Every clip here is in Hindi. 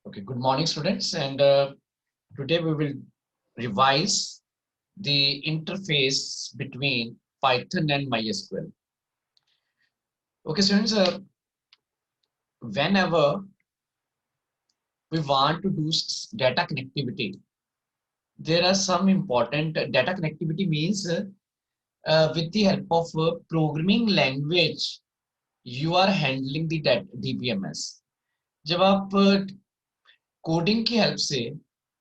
Okay, good morning, students. And today we will revise the interface between Python and MySQL. Okay, students, whenever we want to do data connectivity, there are some important data connectivity means with the help of programming language, you are handling the DBMS. जब आप कोडिंग की हेल्प से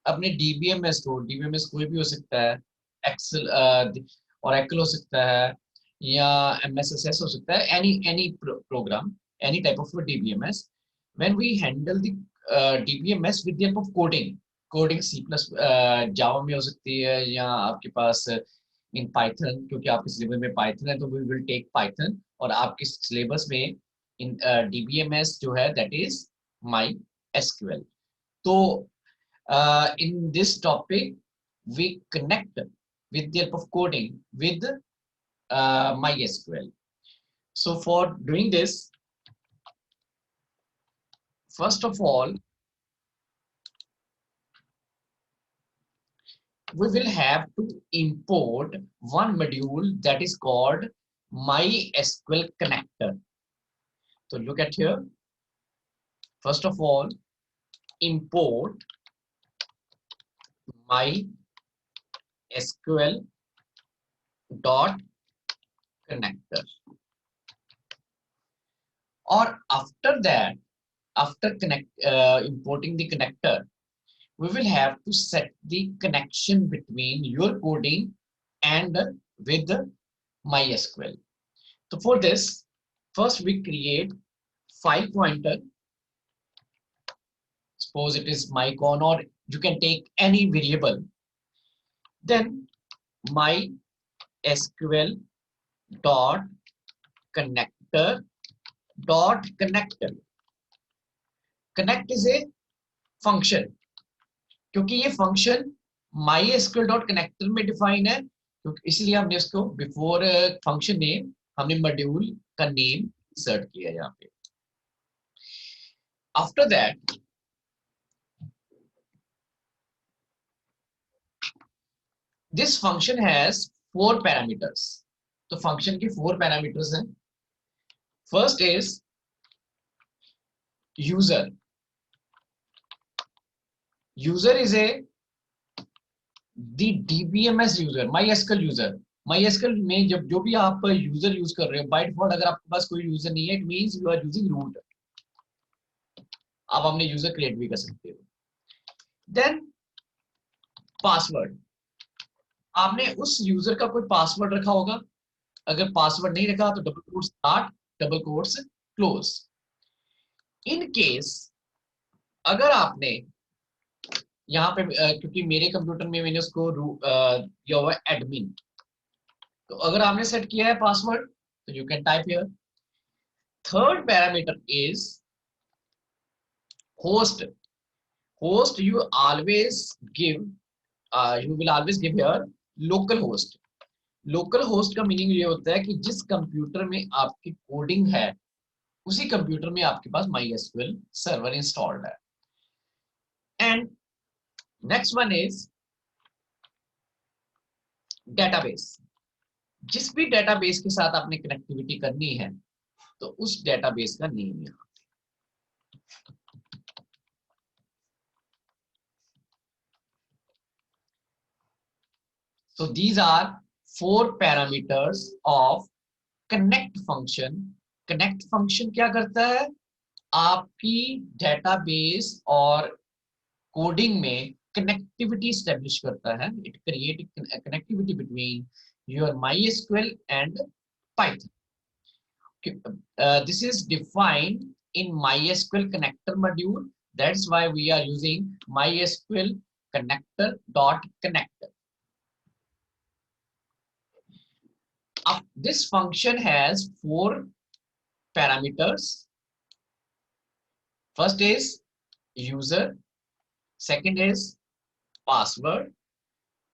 अपने डीबीएमएस कोई भी हो सकता है, एक्सेल और एक्ल हो सकता है या एमएसएसएस हो सकता है, any program, any type of DBMS, when we handle the DBMS with the help of coding C plus Java में हो सकती है या आपके पास इन पाइथन, क्योंकि आपके सिलेबस में पाइथन है तो वी विल टेक पाइथन, और आपके सिलेबस में इन डीबीएमएस जो है that is my SQL. So, in this topic, we connect with the help of coding with MySQL. So, for doing this, first of all, we will have to import one module that is called MySQL connector. So, look at here. First of all, import MySQL dot connector. Or after that, after importing the connector, we will have to set the connection between your coding and with MySQL. So for this, first we create file pointer. Suppose it is mycon, or you can take any variable. Then MySQL dot connector dot connector. Connect is a function, क्योंकि ये फंक्शन MySQL.connector में डिफाइन है, क्योंकि इसलिए हमने इसको बिफोर फंक्शन नेम हमने मॉड्यूल का नेम इंसर्ट किया यहाँ पे. After that, this function has 4 parameters. तो फंक्शन के 4 पैरामीटर्स हैं. First is user. User is a the DBMS user, MySQL user. MySQL में जब जो भी आप यूजर यूज कर रहे हो, बाय डिफॉल्ट अगर आपके पास कोई यूजर नहीं है, it means you are using root. आप अपने यूजर क्रिएट भी कर सकते हो. Then password. आपने उस यूजर का कोई पासवर्ड रखा होगा. अगर पासवर्ड नहीं रखा तो double quotes start, double quotes close. In case अगर आपने यहाँ पे क्योंकि मेरे कंप्यूटर में मैंने उसको दिया हुआ है एडमिन, तो अगर आपने सेट किया है पासवर्ड तो you can type here. Third parameter is host. Host you will always give here local host. Local host का मीनिंग ये होता है कि जिस कंप्यूटर में आपकी कोडिंग है उसी कंप्यूटर में आपके पास MySQL सर्वर इंस्टॉल्ड है. And next one is database. जिस भी डेटाबेस के साथ आपने कनेक्टिविटी करनी है तो उस डेटाबेस का नेम यहाँ. So these are 4 parameters of connect function. Connect function क्या करता है? आपकी डेटाबेस और कोडिंग में कनेक्टिविटी स्टैब्लिश करता है. It create connectivity between your MySQL and Python. This is defined in MySQL connector module. That's why we are using MySQL connector dot connector. This function has 4 parameters. First is user, second is password,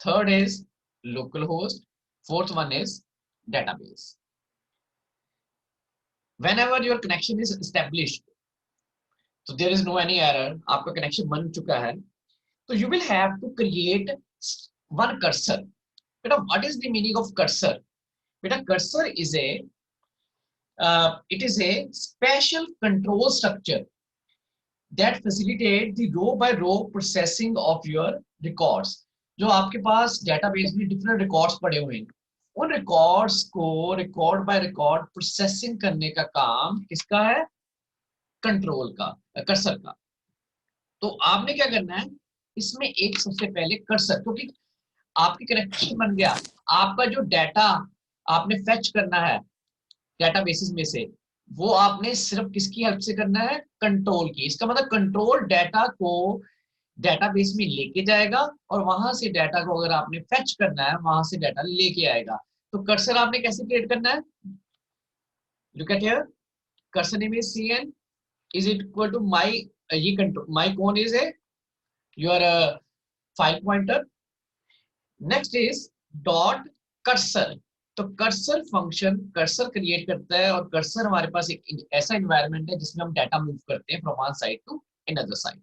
third is localhost, fourth one is database. Whenever your connection is established, तो there is no any error, आपका कनेक्शन बन चुका है। तो you will have to create one cursor. बेटा what is the meaning of cursor? बेटा cursor is a it is a special control structure that facilitate the row by row processing of your records। जो आपके पास डेटाबेस में डिफरेंट रिकॉर्ड्स पड़े हुए हैं, उन रिकॉर्ड्स को रिकॉर्ड बाय रिकॉर्ड प्रोसेसिंग करने का काम किसका है? कंट्रोल का, कर्सर का। तो आपने क्या करना है इसमें, एक सबसे पहले कर्सर, क्योंकि आपकी कनेक्शन बन गया, आपका जो डाटा आपने फेच करना है डेटाबेसेस में से, वो आपने सिर्फ किसकी हेल्प से करना है? कंट्रोल की। इसका मतलब कंट्रोल डाटा को डेटाबेस में लेके जाएगा और वहां से डाटा को अगर आपने फेच करना है वहां से डाटा लेके आएगा। तो कर्सर आपने कैसे क्रिएट करना है? Look at here, cursor name is cn is it equal to my ये कंट्रोल my कौन इज है your file pointer. Next is dot cursor. तो कर्सर फंक्शन कर्सर क्रिएट करता है, और कर्सर हमारे पास एक ऐसा एनवायरनमेंट है जिसमें हम डाटा मूव करते हैं from one side to another side.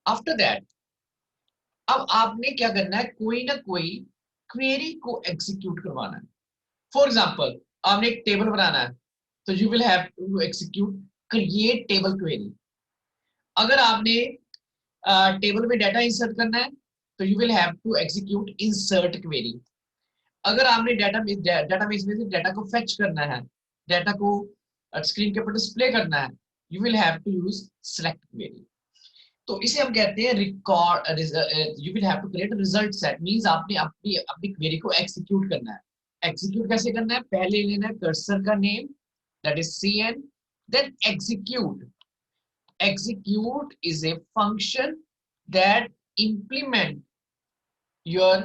After that अब आपने क्या करना है, कोई ना कोई क्वेरी को एग्जीक्यूट करवाना है। फॉर एग्जांपल आपने एक टेबल बनाना है, तो you will have to execute create table query. अगर आपने टेबल में डाटा इंसर्ट करना है तो you will have to execute insert query. अगर आपने डाटाबेस में से डाटा को फेच करना है, डाटा को स्क्रीन के ऊपर डिस्प्ले करना है, you will have to use select query. तो इसे हम कहते हैं record, you will have to create result set. Means आपने अपनी अपनी क्वेरी को एग्जीक्यूट करना है। एग्जीक्यूट कैसे करना है? पहले लेना है कर्सर का name, that is cn, then execute. execute is a function that implement your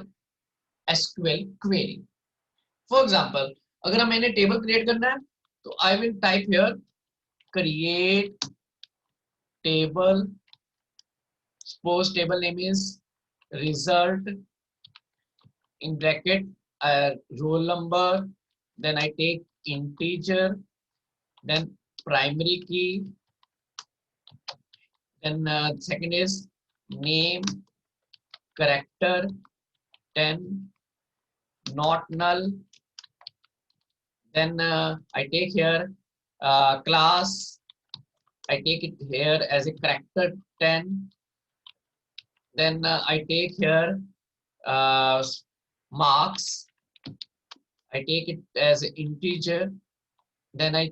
SQL query। For example, अगर मैंने टेबल क्रिएट करना है तो I will type here create table, suppose table name is result, in bracket roll number, then I take integer, then primary key, then second is name, character 10, not null, then I take here class, I take it here as a character 10, then I take here uh, marks, I take it as an integer, then I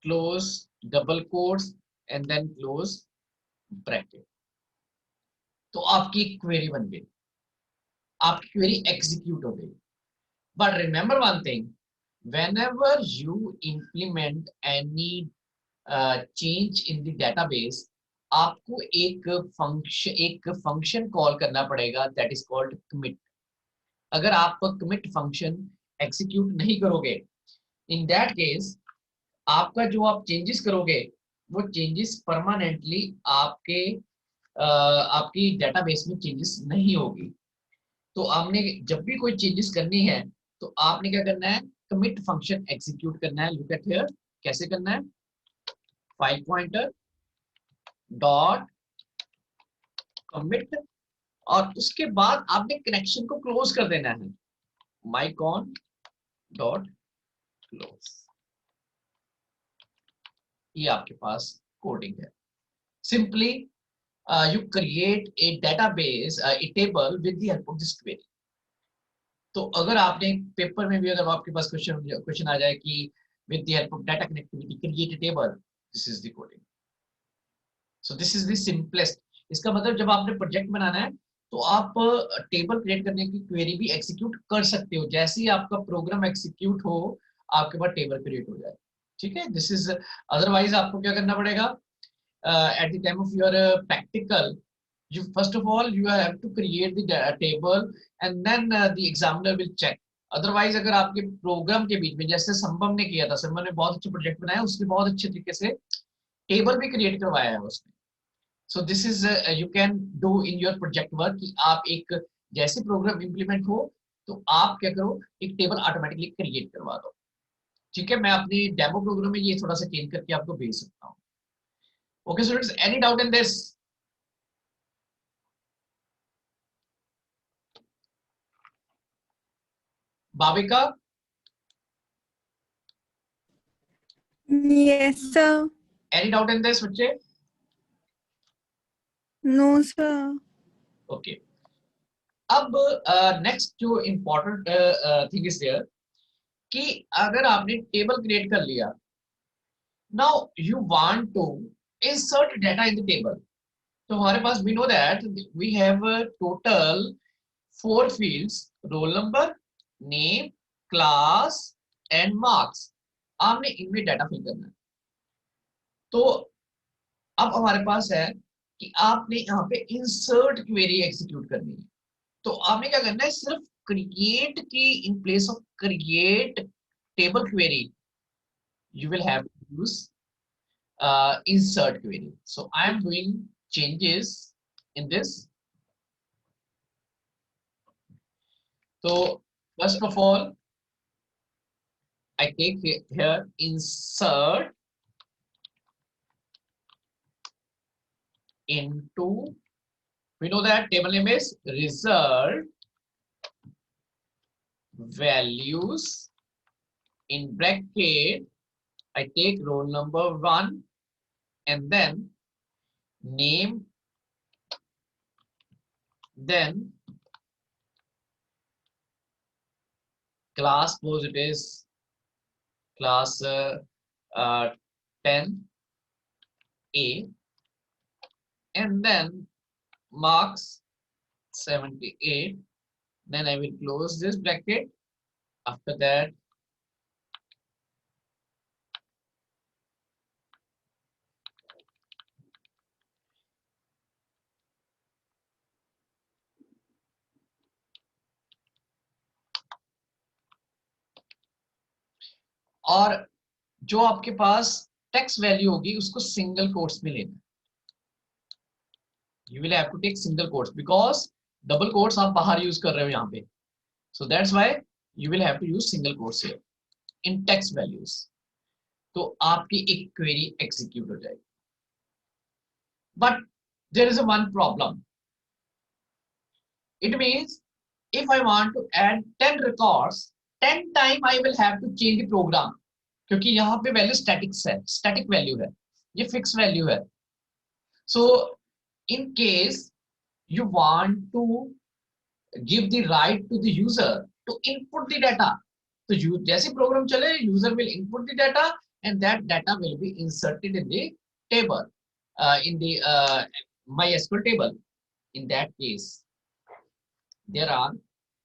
close double quotes and then close bracket। तो आपकी क्वेरी बन गई, आपकी क्वेरी एग्जीक्यूट हो गई। But remember one thing, whenever you implement any change in the database, आपको एक फंक्शन कॉल करना पड़ेगा, दैट इज कॉल्ड commit। अगर आप commit फंक्शन एग्जीक्यूट नहीं करोगे, इन दैट केस आपका जो आप चेंजेस करोगे वो चेंजेस परमानेंटली आपकी डेटाबेस में चेंजेस नहीं होगी। तो आपने जब भी कोई चेंजेस करनी है तो आपने क्या करना है, कमिट फंक्शन एग्जीक्यूट करना है। लुक एट हियर, कैसे करना है, फाइल पॉइंटर डॉट कमिट, और उसके बाद आपने कनेक्शन को क्लोज कर देना है, mycon डॉट क्लोज। ये आपके पास कोडिंग है। Simply you create a database, A table with the help of this query. तो अगर आपने पेपर में भी अगर आपके पास क्वेश्चन आ जाए कि with the help of data connectivity create a table, this is the coding. So this is the simplest. इसका मतलब जब आपने प्रोजेक्ट बनाना है तो आप टेबल क्रिएट करने की क्वेरी भी एग्जीक्यूट कर सकते हो, जैसे ही आपका प्रोग्राम एग्जीक्यूट हो आपके पास टेबल क्रिएट हो जाए। ठीक है, दिस इज। अदरवाइज आपको क्या करना पड़ेगा, at the time of your practical, you first of all you have to create the table and then the examiner will check। Otherwise अगर आपके प्रोग्राम के बीच में, जैसे संभव ने किया था, संभव ने बहुत अच्छा प्रोजेक्ट बनाया, उसने बहुत अच्छे तरीके से टेबल भी क्रिएट करवाया है उसने। So this is you can do in your project work कि आप एक जैसे प्रोग्राम इंप्लीमेंट हो तो आप क्या करो, एक टेबल ऑटोमेटिकली क्रिएट करवा दो। ठीक है, मैं अपनी डेमो प्रोग्राम में ये थोड़ा सा चेंज करके आपको भेज सकता हूँ। Okay, students, any doubt in this? Bhavika? Yes, sir. Any doubt in this, बच्चे? No, sir. Okay. अब नेक्स्ट जो इम्पोर्टेंट थिंग इज देयर कि अगर आपने टेबल क्रिएट कर लिया, now you want to insert data in the table, तो हमारे पास we know that we have total 4 fields, roll number, name, class and marks. आपने इनमें डाटा फिल करना है। तो अब हमारे पास है कि आपने यहाँ पे इंसर्ट क्वेरी एग्जीक्यूट करनी है। तो आपने क्या करना है, सिर्फ क्रिएट की in place of create table query you will have to use insert query. So I am doing changes in this. So first of all, I take here insert into, we know that table name is result values, in bracket I take roll number 1 and then name, then class, suppose it is class 10A, and then marks 78. Then I will close this bracket. After that, और जो आपके पास टेक्स्ट वैल्यू होगी उसको सिंगल कोट्स में लेना। You will have to take single quotes because double quotes आप बाहर यूज कर रहे हो यहाँ पे, so that's why you will have to use single quotes here in text values. तो आपकी एक क्वेरी एग्जीक्यूट हो जाएगी। But there is a one problem. It means if I want to add 10 records, 10 time I will have to change the program, क्योंकि यहाँ पे वैल्यू स्टैटिक वैल्यू है, ये फिक्स वैल्यू है। So in case you want to give the right to the user to input the data, तो जैसे प्रोग्राम चले user will input the data and that data will be inserted in the table, in the MySQL table. In that case there are,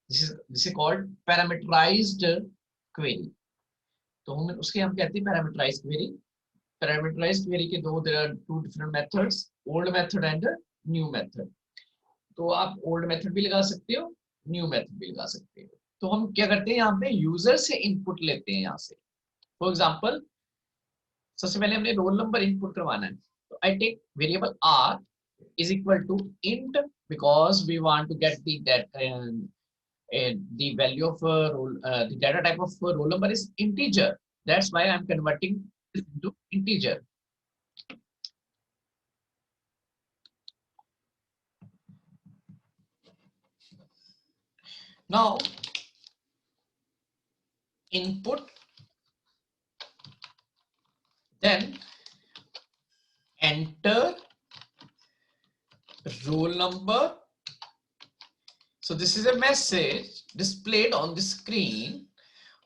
this is called parameterized query। तो हम उसके हम कहते हैं पैरामीटराइज्ड क्वेरी। पैरामीटराइज्ड क्वेरी के दो, there are two different methods, old method and new method. तो आप ओल्ड मेथड भी लगा सकते हो, न्यू मेथड भी लगा सकते हो। तो हम क्या करते हैं, यहाँ पे यूजर से इनपुट लेते हैं। यहाँ से फॉर एग्जांपल सबसे पहले हमने रोल नंबर इनपुट करवाना है, तो I take variable r is equal to int because we want to get the the value of the data type of roll number is integer. That's why I'm converting this into integer. Now input, then enter roll number. So this is a message displayed on the screen,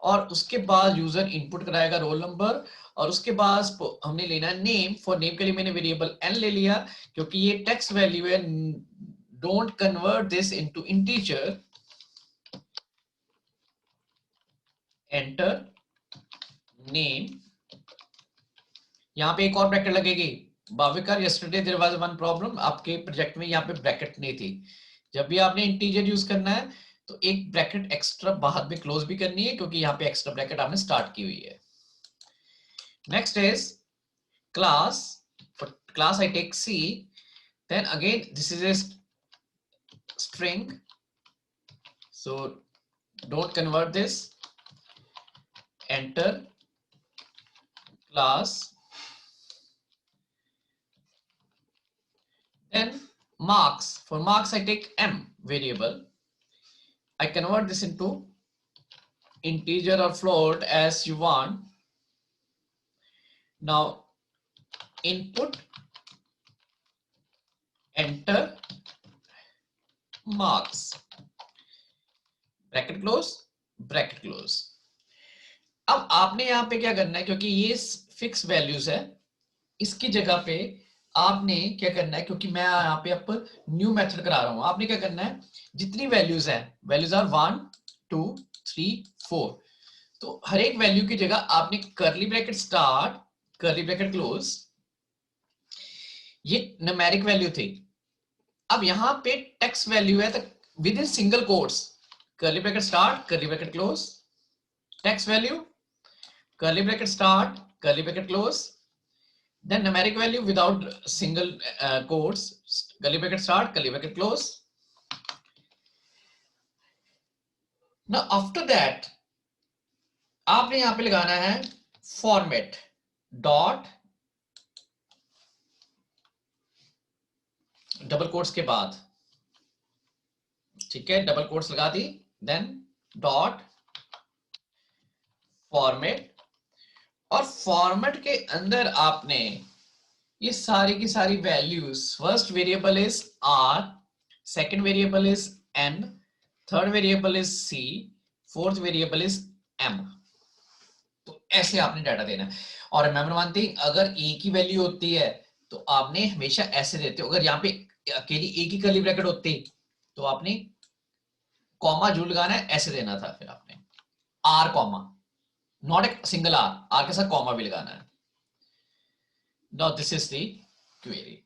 और उसके बाद यूजर इनपुट कराएगा रोल नंबर, और उसके बाद हमने लेना है नेम। फॉर नेम के लिए मैंने वेरिएबल n ले लिया क्योंकि ये टेक्स्ट वैल्यू है। Don't convert this into integer. Enter name, यहाँ पे एक और ब्रैकेट लगेगी। Bhavikar yesterday there was one problem, आपके प्रोजेक्ट में यहाँ पे ब्रैकेट नहीं थी। जब भी आपने इंटीजर यूज करना है तो एक ब्रैकेट एक्स्ट्रा बाद में क्लोज भी करनी है, क्योंकि यहाँ पे एक्स्ट्रा ब्रैकेट आपने स्टार्ट की हुई है। Next is class. For class I take C, then again this is a string, so don't convert this. Enter class Then marks. For marks, I take m variable. I convert this into integer or float as you want. Now input, enter marks, bracket close, bracket close. अब आपने यहाँ पे क्या करना है, क्योंकि ये फिक्स वैल्यूज है, इसकी जगह पे आपने क्या करना है, क्योंकि मैं यहाँ पे आप न्यू मेथड करा रहा हूं, आपने क्या करना है, जितनी वैल्यूज है, वैल्यूज आर 1 2 3 4, तो हर एक वैल्यू की जगह आपने करली bracket start, curly bracket close, ये न्यूमेरिक वैल्यू थी. अब यहाँ पे टेक्स्ट वैल्यू है, तो विद इन सिंगल कोट्स, करली bracket start, curly bracket close, text value, curly bracket start, curly bracket close, then numeric value without single quotes, curly bracket start, curly bracket close. Now after that आपने यहां पे लगाना है format dot डबल कोट्स के बाद, ठीक है, डबल कोट्स लगा दी, देन डॉट फॉर्मेट, और फॉर्मेट के अंदर आपने ये सारी की सारी values, first variable is r, second variable is n, third variable is c, fourth variable is m. तो ऐसे आपने डाटा देना है. और रिमेंबर वन थिंग, अगर ए की वैल्यू होती है तो आपने हमेशा ऐसे देते हो. अगर यहाँ पे अकेली ए की कर्ली ब्रैकेट होती तो आपने कॉमा जरूर लगाना है, ऐसे देना था, फिर आपने r comma, not a single r, r के साथ कॉमा भी लगाना है. Now this is the query.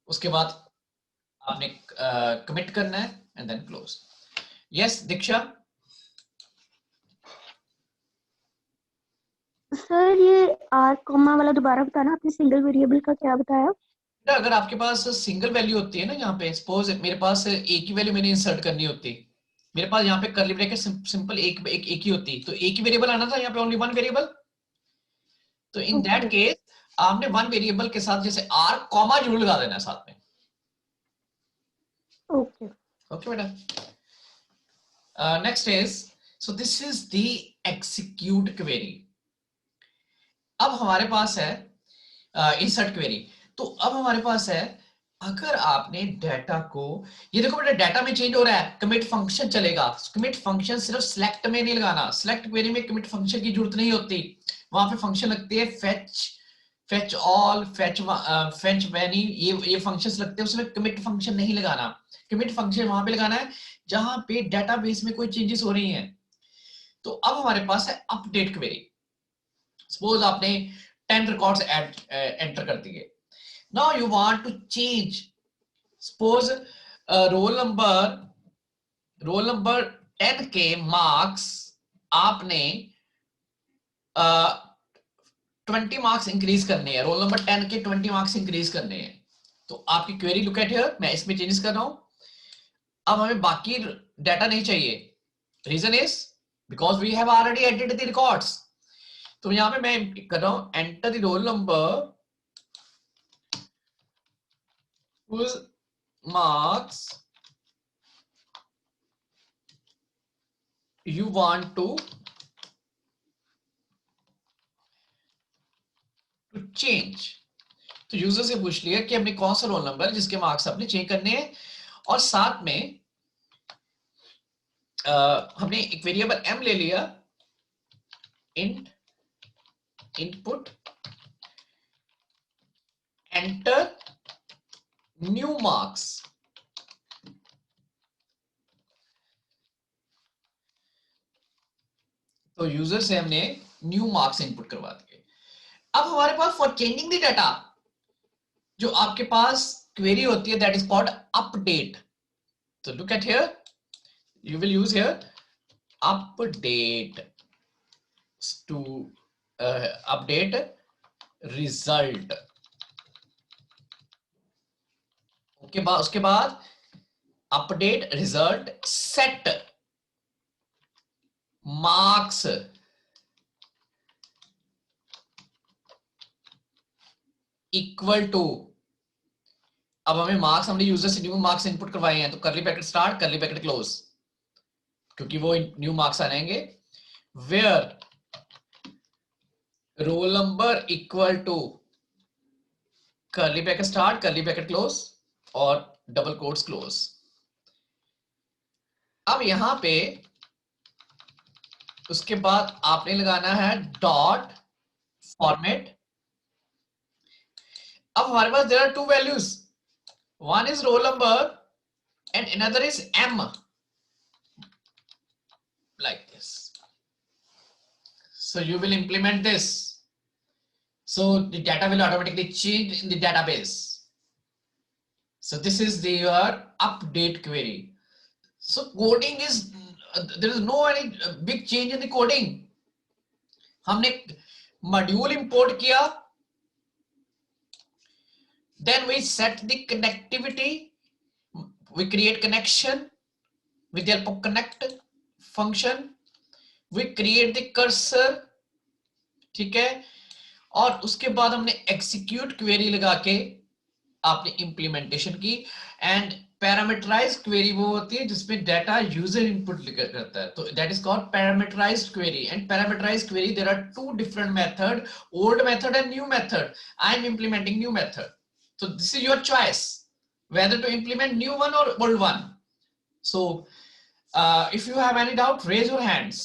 उसके बाद आपने कमिट करना है and then close. Yes Diksha. Sir ये आर कॉमा वाला दोबारा बताना, आपने सिंगल वेरिएबल का क्या बताया? अगर आपके पास सिंगल वैल्यू होती है ना, यहाँ पे सपोज मेरे पास ए की वैल्यू मैंने इंसर्ट करनी होती, मेरे पास यहाँ पे करली ब्रैकेट सिंपल एक ही होती, तो एक ही वेरिएबल आना था, यहाँ पे ओनली वन वेरिएबल. तो इन दैट केस आपने वन वेरिएबल के साथ जैसे आर कॉमा जरूर लगा देना है साथ में. ओके ओके बेटा. Next is, so this is the execute query. अब हमारे पास है इंसर्ट क्वेरी. तो अब हमारे पास है, अगर आपने डाटा को, ये देखो बेटा डाटा में चेंज हो रहा है, कमिट फंक्शन चलेगा. कमिट फंक्शन सिर्फ सिलेक्ट में नहीं लगाना, सिलेक्ट क्वेरी में कमिट फंक्शन की जरूरत नहीं होती, वहां पे फंक्शन लगती है fetch, fetch all, fetch many, ये फंक्शंस लगते हैं, उसमें कमिट फंक्शन नहीं लगाना. कमिट फंक्शन वहां पे लगाना है जहां पे डेटाबेस में कोई चेंजेस हो रही हैं. तो अब हमारे पास है अपडेट क्वेरी. सपोज आपने 10 रिकॉर्ड्स एंटर कर दिए. Now you want to change, suppose roll number 10 के मार्क्स आपने 20 मार्क्स इंक्रीज करने हैं, रोल नंबर 10 के 20 मार्क्स इंक्रीज करने हैं. तो आपकी क्वेरी लुक एट हियर, मैं इसमें चेंजेस कर रहा हूं. अब हमें बाकी डाटा नहीं चाहिए. Reason is because we have already edited the records. तो यहां पे मैं कर रहा हूं enter the roll number whose marks you want to change. तो यूजर से पूछ लिया कि हमने कौन सा रोल नंबर जिसके मार्क्स आपने चेंज करने हैं, और साथ में हमने एक वेरिएबल m ले लिया, int input enter new marks. तो यूजर से हमने न्यू मार्क्स इनपुट करवा दिए. अब हमारे पास फॉर चेंजिंग द डाटा जो आपके पास क्वेरी होती है, दैट इज कॉल्ड अपडेट. तो look at here, you will use here update to update result. उसके बाद update result set marks equal to अब हमें मार्क्स, हमने यूजर से न्यू मार्क्स इनपुट करवाए हैं, तो curly bracket start, curly bracket close, क्योंकि वो न्यू मार्क्स आ जाएंगे। Where roll number equal to curly bracket start, curly bracket close और डबल कोट्स क्लोज। अब यहां पे उसके बाद आपने लगाना है डॉट फॉर्मेट। अब हमारे पास there are two values, one is roll number and another is m, like this. So you will implement this, so the data will automatically change in the database. So this is the your update query. So coding is there is no any big change in the coding. हमने मॉड्यूल इंपोर्ट किया, then we set the connectivity, we create connection with the help of connect function, we create the cursor, ठीक है, और उसके बाद हमने execute query लगा के आपने implementation की। एंड पैरामीटराइज्ड क्वेरी वो होती है जिसमें डाटा यूजर इनपुट करता है, तो that is called parameterized query. And parameterized query there are two different method, old method and new method. I am implementing new method, so this is your choice whether to implement new one or old one. So if you have any doubt, raise your hands.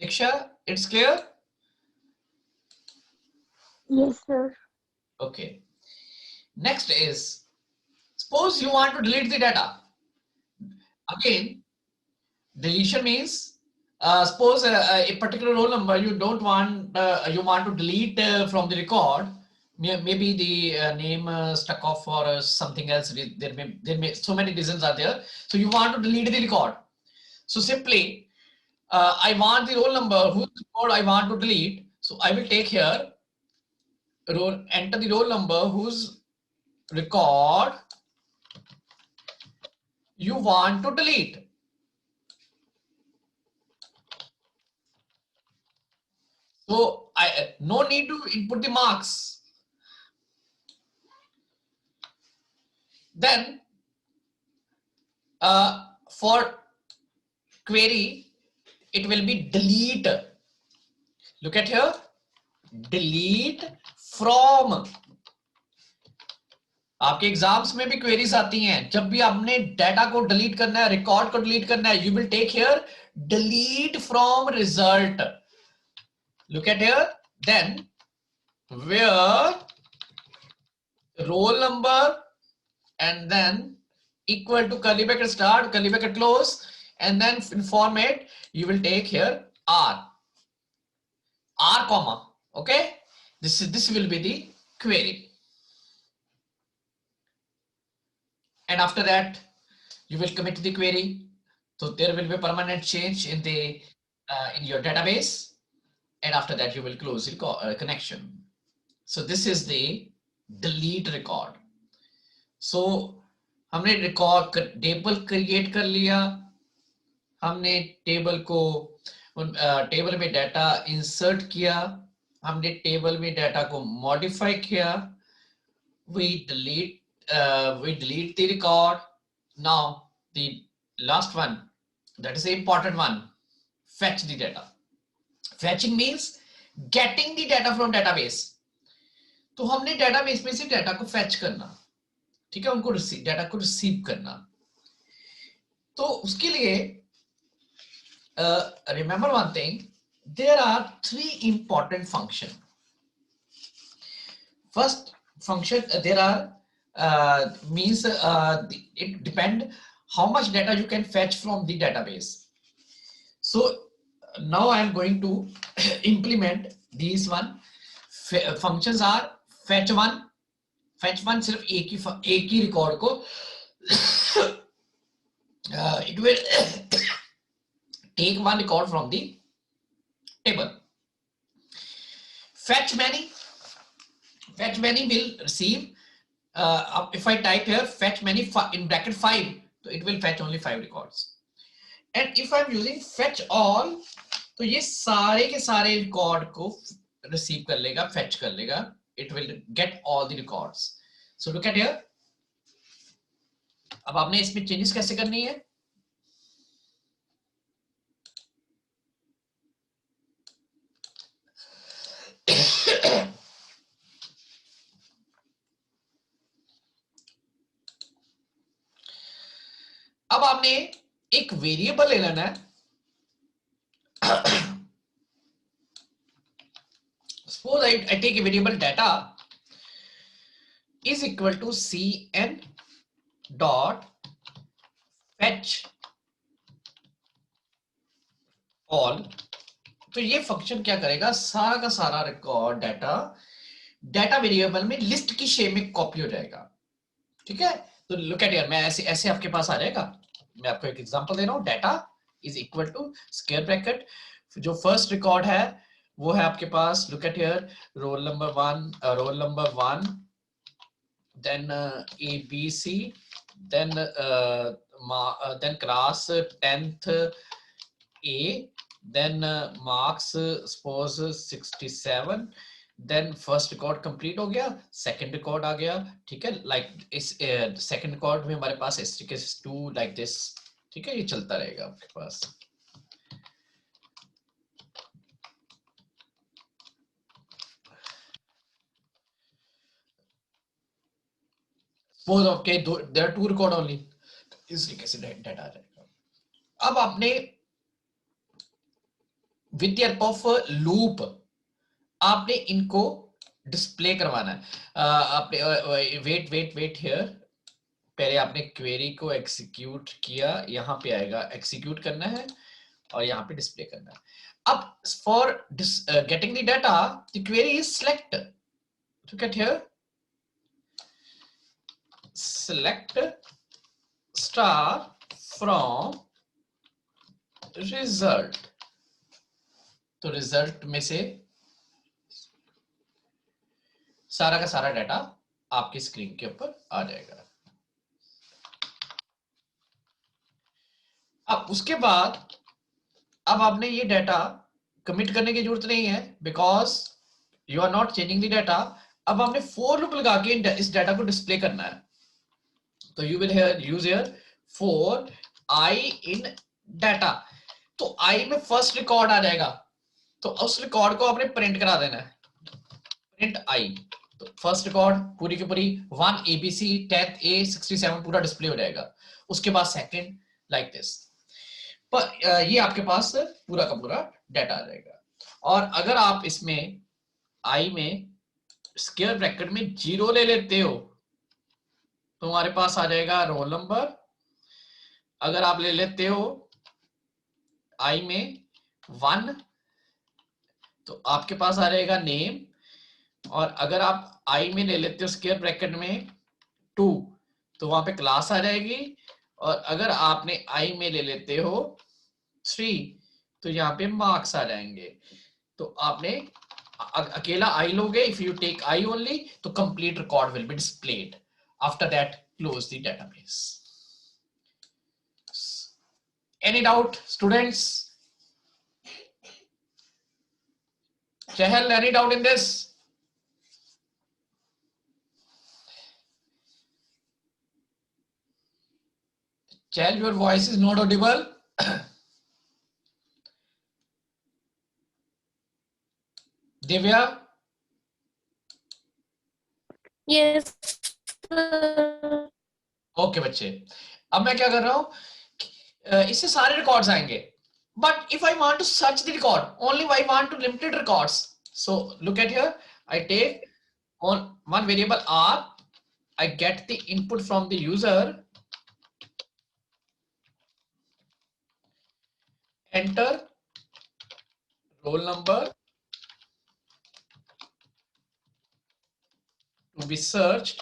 Diksha, it's clear? Yes, sir. Okay. Next is, suppose you want to delete the data. Again, deletion means suppose a particular roll number you don't want, you want to delete from the record. Maybe the name stuck off or something else. There may so many reasons are there. So you want to delete the record. So simply, I want the roll number whose record I want to delete. So I will take here enter the roll number whose record you want to delete. So I no need to input the marks. Then for query it will be delete. Look at here, delete from. आपके एग्जाम्स में भी क्वेरीज आती हैं, जब भी आपने डाटा को डिलीट करना है, रिकॉर्ड को डिलीट करना है, you will take here delete from result. Look at here, then where roll number and then equal to curly bracket start, curly bracket close, and then in format you will take here r comma. Okay, this will be the query, and after that you will commit the query. So there will be permanent change in the in your database, and after that you will close the connection. So this is the delete record. So हमने रिकॉर्ड टेबल क्रिएट कर लिया, हमने टेबल को टेबल में डाटा इंसर्ट किया, हमने टेबल में डाटा को मॉडिफाई किया, we delete the record. Now the last one, that is the important one, fetch the data. Fetching means getting the data from database. तो हमने डेटाबेस में से डाटा को फैच करना, ठीक है, उनको डाटा को रिसीव करना। तो उसके लिए remember one thing, there are three important function. First function, there are means it depend how much data you can fetch from the database. So now I am going to implement these one. Functions are fetch one सिर्फ एक ही रिकॉर्ड को it will take one record from the table. Fetch many will receive, if I type here fetch many in bracket 5, so it will fetch only 5 records. And if I am using fetch all, तो ये सारे के सारे रिकॉर्ड को रिसीव कर लेगा, फेच कर लेगा, it will get all the records. So look at here. अब आपने इसमें चेंजेस कैसे करनी है? अब आपने एक वेरिएबल ले लेना है। Suppose I take a variable data is equal to cn dot fetch all। तो ये फंक्शन क्या करेगा, सारा का सारा रिकॉर्ड डाटा वेरिएबल में लिस्ट की शेप में कॉपी हो जाएगा। ठीक है, तो लुक एट हियर, मैं ऐसे ऐसे आपके पास आ जाएगा। मैं आपको एक एग्जांपल दे रहा हूं। Data is equal to square bracket, जो फर्स्ट रिकॉर्ड है वो है आपके पास, look at here, roll number 1, then ABC, then class 10th A, then marks suppose 67, then first record complete हो गया, सेकंड रिकॉर्ड आ गया। ठीक है, लाइक इस सेकंड रिकॉर्ड में हमारे पास इस तरीके से 2 लाइक दिस। ठीक है, ये चलता रहेगा आपके पास। suppose okay there are 2 record only, इस तरीके से डाटा आ जाएगा। अब आपने with the help of loop आपने इनको डिस्प्ले करवाना है। आपने वेट हियर, पहले आपने क्वेरी को एग्जीक्यूट किया, यहां पे आएगा एग्जीक्यूट करना है और यहां पे डिस्प्ले करना है। अब for getting the data the query is select, look at here, select star from result. तो रिजल्ट में से सारा का सारा डाटा आपकी स्क्रीन के ऊपर आ जाएगा। अब उसके बाद अब आपने ये डाटा कमिट करने की जरूरत नहीं है, because you are not changing the data. अब आपने फॉर लूप लगा के इस डाटा को डिस्प्ले करना है। तो you will use here for I in data. तो आई में फर्स्ट रिकॉर्ड आ जाएगा, तो उस रिकॉर्ड को आपने प्रिंट करा देना है, प्रिंट आई। तो फर्स्ट रिकॉर्ड पूरी की पूरी 1 ABC 10th A 67 पूरा डिस्प्ले हो जाएगा। उसके बाद सेकंड लाइक दिस, पर ये आपके पास पूरा का पूरा डाटा आ जाएगा। और अगर आप इसमें आई में स्क्वायर ब्रैकेट में 0 ले लेते हो तो हमारे पास आ जाएगा रोल नंबर। अगर आप ले लेते हो आई में 1 तो आपके पास आ जाएगा नेम। और अगर आप आई में ले लेते हो स्क्वायर ब्रैकेट में 2 तो वहां पे क्लास आ जाएगी। और अगर आपने आई में ले लेते हो 3 तो यहाँ पे मार्क्स आ जाएंगे। तो आपने अकेला आई लोगे, if you take I only, तो complete record will be displayed. After that close the database. Any doubt students? Chahal, any doubt in this? Chahal, your voice is not audible. Divya? Yes. Okay बच्चे, अब मैं क्या कर रहा हूं, इससे सारे रिकॉर्ड्स आएंगे। But if I want to search the record, only I want to limited records. So look at here, I take on one variable r, I get the input from the user, enter roll number to be searched,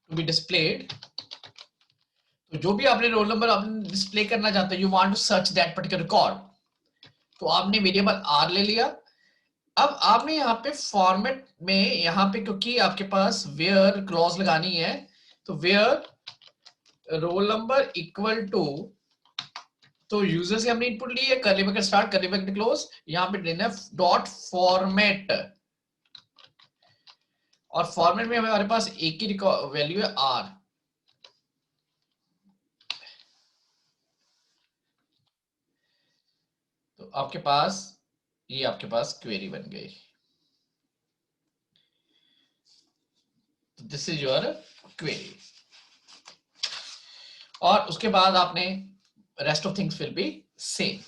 to be displayed। तो जो भी आपने रोल नंबर आपने डिस्प्ले करना चाहते हो, you want to search that particular record, तो आपने वेरिएबल r ले लिया। अब आपने यहाँ पे फॉर्मेट में, यहाँ पे क्योंकि आपके पास वेयर क्लॉज लगानी है, तो where roll number equal to, तो यूजर से हमने इनपुट ली है, curly bracket start curly bracket close, यहाँ पे देना है डॉट फॉर्मेट, और फॉर्मेट में हमारे पास एक ही वैल्यू है आर। तो आपके पास ये आपके पास क्वेरी बन गई। दिस इज योर क्वेरी, और उसके बाद आपने rest of things will be same.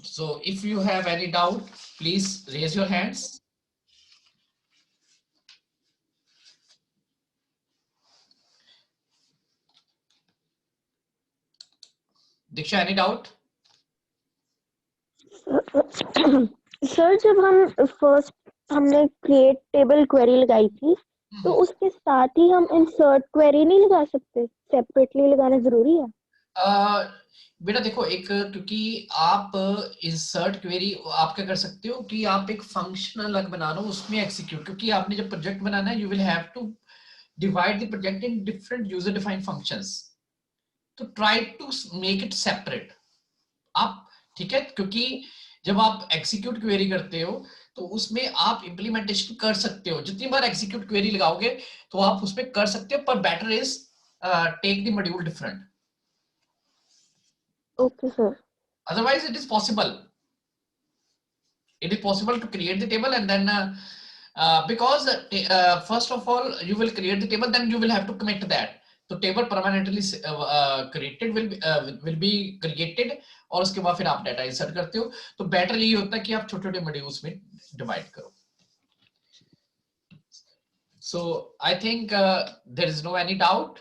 So if you have any doubt, please raise your hands. Diksha, any doubt? Sir जब हम फर्स्ट हमने क्रिएट टेबल क्वेरी लगाई थी, तो उसके साथ ही हम इंसर्ट क्वेरी नहीं लगा सकते? सेपरेटली लगाना जरूरी है? बेटा देखो, एक क्योंकि आप इंसर्ट क्वेरी आप क्या कर सकते हो कि आप एक फंक्शन अलग बना लो उसमें एग्जीक्यूट, क्योंकि आपने जब प्रोजेक्ट बनाना है you will have to divide the project in different user defined functions, तो try to make it separate आप, ठीक है? क्योंकि जब आप एग्जीक्यूट क्वेरी करते हो तो उसमें आप इंप्लीमेंटेशन कर सकते हो, जितनी बार एग्जीक्यूट क्वेरी लगाओगे तो आप उसमें कर सकते हो, पर better is take the module different. Okay, sir. Otherwise, it is possible. It is possible to create the table and then because first of all you will create the table, then you will have to commit that. तो table permanently created will be created, और उसके बाद फिर आप डाटा इंसर्ट करते हो, तो बेटर यही होता है कि आप छोटे छोटे मॉड्यूल्स में डिवाइड करो। So I think there is no any doubt.